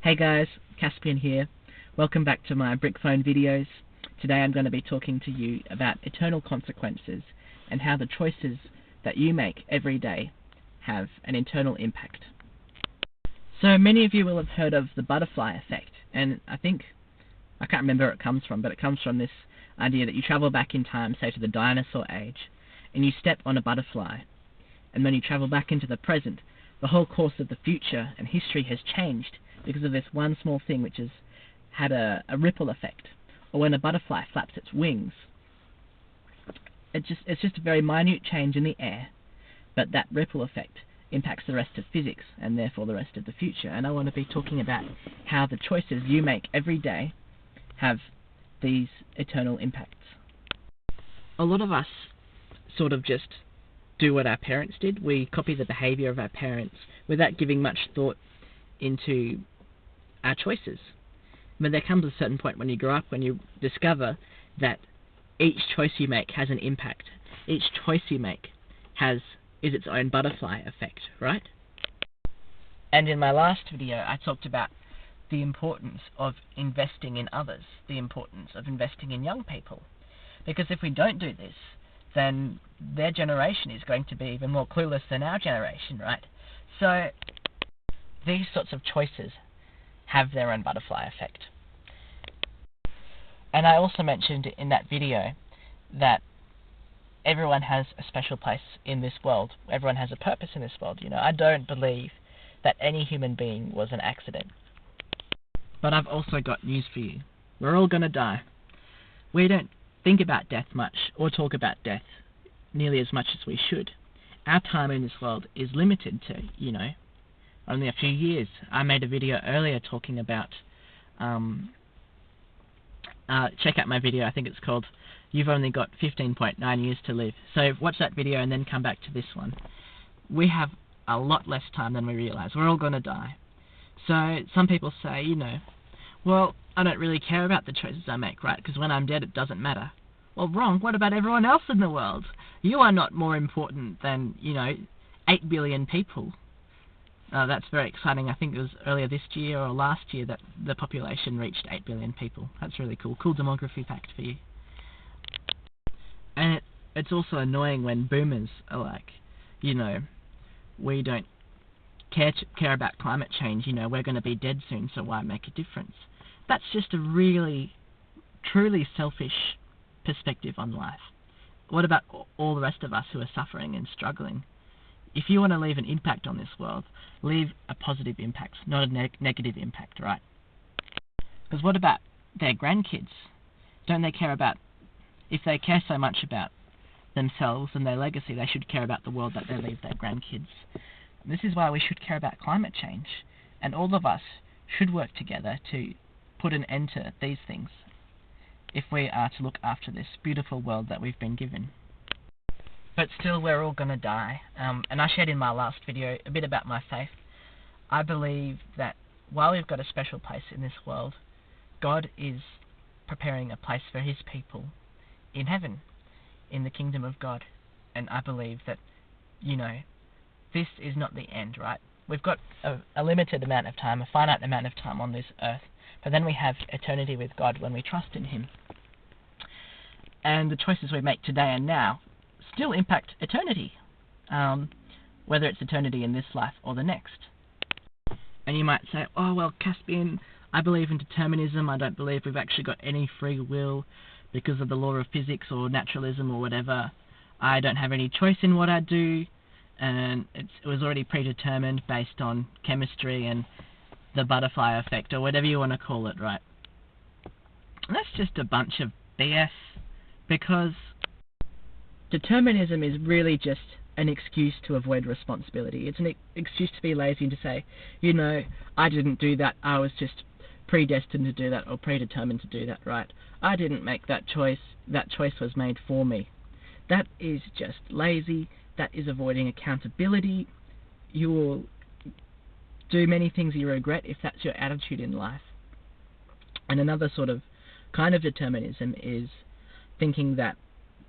Hey guys, Caspian here. Welcome back to my Brickphone videos. Today I'm going to be talking to you about eternal consequences and how the choices that you make every day have an eternal impact. So many of you will have heard of the butterfly effect, and I can't remember where it comes from, but it comes from this idea that you travel back in time, say to the dinosaur age, and you step on a butterfly, and when you travel back into the present, the whole course of the future and history has changed because of this one small thing which has had a ripple effect. Or when a butterfly flaps its wings, it's just a very minute change in the air, but that ripple effect impacts the rest of physics and therefore the rest of the future. And I want to be talking about how the choices you make every day have these eternal impacts. A lot of us sort of just do what our parents did. We copy the behavior of our parents without giving much thought into our choices. But there comes a certain point when you grow up when you discover that each choice you make has an impact. Each choice you make is its own butterfly effect, right? And in my last video I talked about the importance of investing in others, the importance of investing in young people. Because if we don't do this, then their generation is going to be even more clueless than our generation, right? So these sorts of choices have their own butterfly effect. And I also mentioned in that video that everyone has a special place in this world. Everyone has a purpose in this world. I don't believe that any human being was an accident. But I've also got news for you. We're all gonna die. We don't think about death much or talk about death nearly as much as we should. Our time in this world is limited to, only a few years. I made a video earlier talking about, check out my video, I think it's called You've Only Got 15.9 Years to Live. So watch that video and then come back to this one. We have a lot less time than we realise. We're all going to die. So some people say, well, I don't really care about the choices I make, right? Because when I'm dead it doesn't matter. Well, wrong. What about everyone else in the world? You are not more important than, 8 billion people. That's very exciting. I think it was earlier this year or last year that the population reached 8 billion people. That's really cool. Cool demography fact for you. And it's also annoying when boomers are like, we don't care about climate change. We're going to be dead soon, so why make a difference? That's just a really, truly selfish perspective on life. What about all the rest of us who are suffering and struggling? If you want to leave an impact on this world, leave a positive impact, not a negative impact, right? Because what about their grandkids? Don't they care about, if they care so much about themselves and their legacy, they should care about the world that they leave their grandkids. This is why we should care about climate change, and all of us should work together to put an end to these things if we are to look after this beautiful world that we've been given. But still, we're all going to die. And I shared in my last video a bit about my faith. I believe that while we've got a special place in this world, God is preparing a place for his people in heaven, in the kingdom of God. And I believe that, this is not the end, right? We've got a limited amount of time, a finite amount of time on this earth, but then we have eternity with God when we trust in him. And the choices we make today and now still impact eternity, whether it's eternity in this life or the next. And you might say, oh well, Caspian, I believe in determinism. I don't believe we've actually got any free will because of the law of physics or naturalism or whatever. I don't have any choice in what I do, and it was already predetermined based on chemistry and the butterfly effect or whatever you want to call it, right? And that's just a bunch of BS, because determinism is really just an excuse to avoid responsibility. It's an excuse to be lazy and to say, I didn't do that, I was just predestined to do that or predetermined to do that, right? I didn't make that choice was made for me. That is just lazy, that is avoiding accountability. You will do many things you regret if that's your attitude in life. And another sort of kind of determinism is thinking that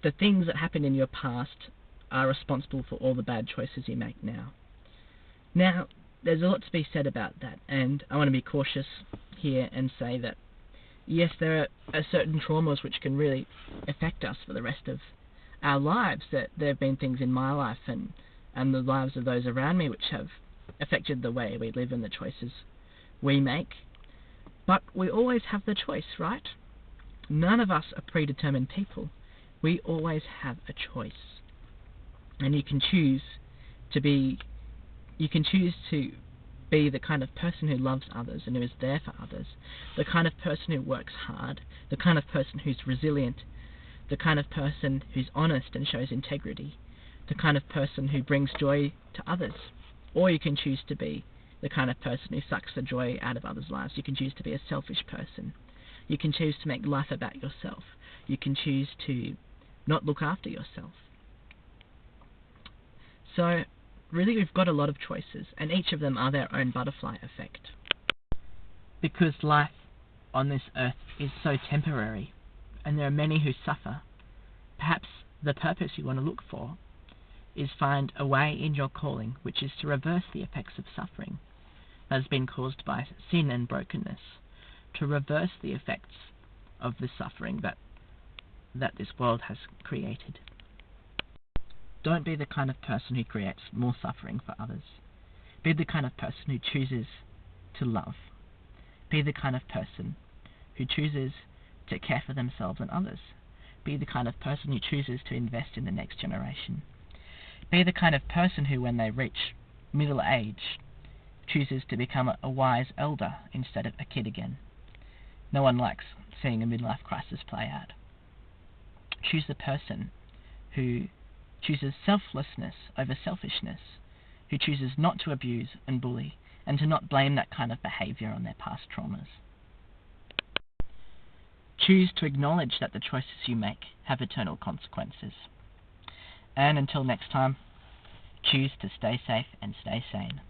the things that happened in your past are responsible for all the bad choices you make now. Now, there's a lot to be said about that, and I want to be cautious here and say that yes, there are certain traumas which can really affect us for the rest of our lives. That there have been things in my life and the lives of those around me which have affected the way we live and the choices we make. But we always have the choice, right? None of us are predetermined people. We always have a choice. And you can choose to be the kind of person who loves others and who is there for others, the kind of person who works hard, the kind of person who's resilient, the kind of person who's honest and shows integrity, the kind of person who brings joy to others. Or you can choose to be the kind of person who sucks the joy out of others' lives. You can choose to be a selfish person. You can choose to make life about yourself. You can choose to not look after yourself. So, really, we've got a lot of choices, and each of them are their own butterfly effect. Because life on this earth is so temporary, and there are many who suffer, perhaps the purpose you want to look for is find a way in your calling which is to reverse the effects of suffering that has been caused by sin and brokenness, to reverse the effects of the suffering that this world has created. Don't be the kind of person who creates more suffering for others. Be the kind of person who chooses to love. Be the kind of person who chooses to care for themselves and others. Be the kind of person who chooses to invest in the next generation. Be the kind of person who, when they reach middle age, chooses to become a wise elder instead of a kid again. No one likes seeing a midlife crisis play out. Choose the person who chooses selflessness over selfishness, who chooses not to abuse and bully, and to not blame that kind of behaviour on their past traumas. Choose to acknowledge that the choices you make have eternal consequences. And until next time, choose to stay safe and stay sane.